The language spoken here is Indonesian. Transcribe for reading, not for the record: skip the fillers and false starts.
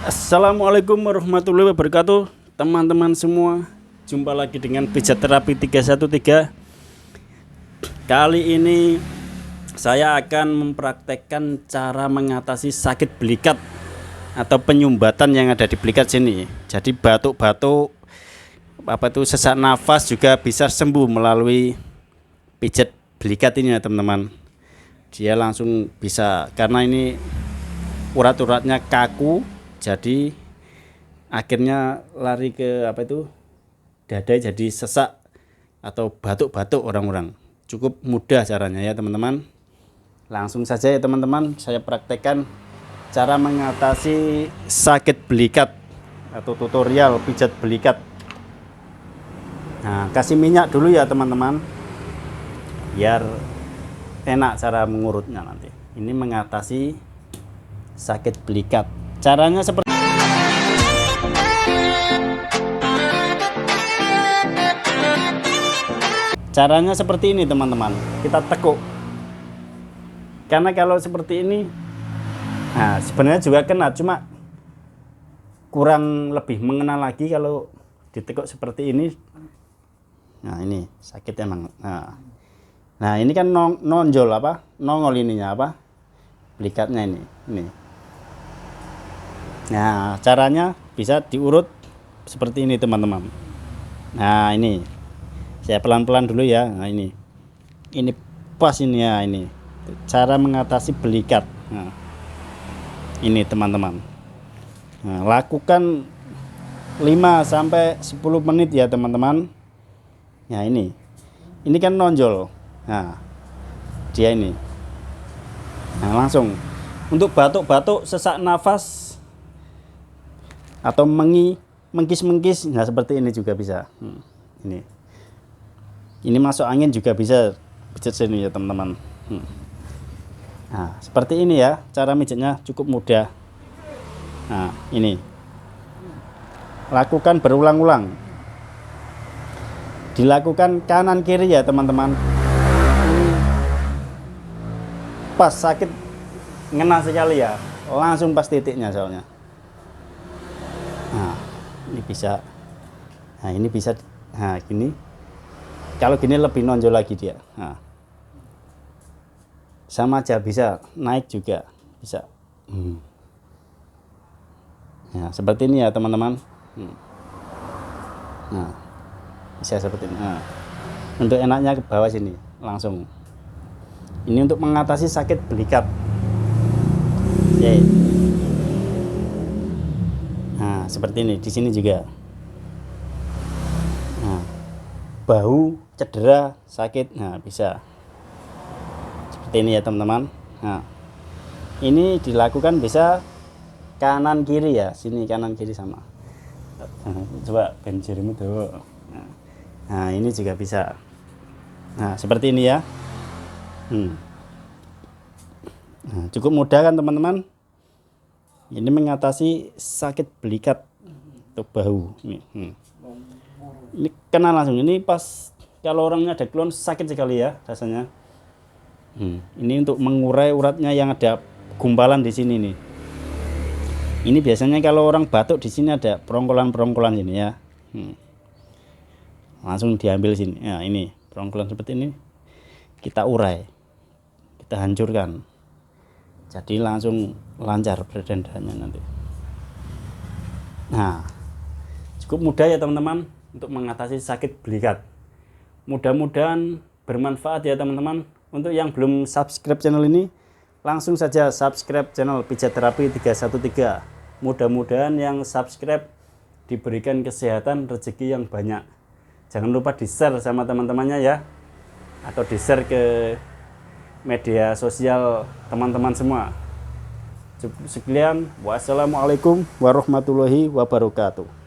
Assalamualaikum warahmatullahi wabarakatuh, teman-teman semua. Jumpa lagi dengan pijat terapi 313. Kali ini saya akan mempraktekkan cara mengatasi sakit belikat atau penyumbatan yang ada di belikat sini. Jadi batuk-batuk, sesak nafas juga bisa sembuh melalui pijat belikat ini ya teman-teman. Dia langsung bisa, karena ini urat-uratnya kaku, jadi akhirnya lari ke dada, jadi sesak atau batuk-batuk orang-orang. Cukup mudah caranya ya teman-teman. Langsung saja ya teman-teman, saya praktekkan cara mengatasi sakit belikat atau tutorial pijat belikat. Nah, kasih minyak dulu ya teman-teman, biar enak cara mengurutnya nanti. Ini mengatasi sakit belikat. Caranya seperti ini teman-teman. Kita tekuk. Karena kalau seperti ini, nah sebenarnya juga kena, cuma kurang lebih mengena lagi kalau ditekuk seperti ini. Nah ini sakit emang. Nah ini kan nonjol nongol ininya belikatnya ini. Nah caranya bisa diurut seperti ini teman-teman. Nah ini saya pelan-pelan dulu ya. Nah ini pas ini ya, ini cara mengatasi belikat. Nah, ini teman-teman. Nah, lakukan 5-10 menit ya teman-teman. Nah ini kan nonjol. Nah dia ini. Nah langsung untuk batuk-batuk, sesak nafas atau mengkis-mengkis, nah seperti ini juga bisa. Ini masuk angin juga bisa pijat sini ya teman-teman. Nah seperti ini ya, cara mijitnya cukup mudah. Nah ini lakukan berulang-ulang, dilakukan kanan kiri ya teman-teman. Pas sakit ngena sekali ya, langsung pas titiknya soalnya. Nah ini bisa, nah gini, kalau gini lebih nonjol lagi dia. Nah, sama aja, bisa naik juga bisa. Nah seperti ini ya teman-teman. Nah bisa seperti ini. Nah, untuk enaknya ke bawah sini langsung. Ini untuk mengatasi sakit belikat. Nah seperti ini, di sini juga. Nah, bahu cedera sakit, nah bisa seperti ini ya teman-teman. Nah ini dilakukan bisa kanan kiri ya, sini kanan kiri sama. Coba benjirimu tuh. Nah ini juga bisa. Nah seperti ini ya. Nah, cukup mudah kan teman-teman. Ini mengatasi sakit belikat atau bahu. Ini kena langsung. Ini pas kalau orangnya ada keluhan sakit sekali ya rasanya. Ini untuk mengurai uratnya yang ada gumpalan di sini nih. Ini biasanya kalau orang batuk di sini ada perongkolan-perongkolan sini ya. Langsung diambil sini. Nah ini perongkolan seperti ini, kita urai, kita hancurkan. Jadi langsung lancar perdananya nanti. Nah cukup mudah ya teman-teman untuk mengatasi sakit belikat. Mudah-mudahan bermanfaat ya teman-teman. Untuk yang belum subscribe channel ini, langsung saja subscribe channel Pijat Terapi 313. Mudah-mudahan yang subscribe diberikan kesehatan, rezeki yang banyak. Jangan lupa di share sama teman-temannya ya, atau di share ke media sosial teman-teman semua. Cukup sekian. Wassalamualaikum warahmatullahi wabarakatuh.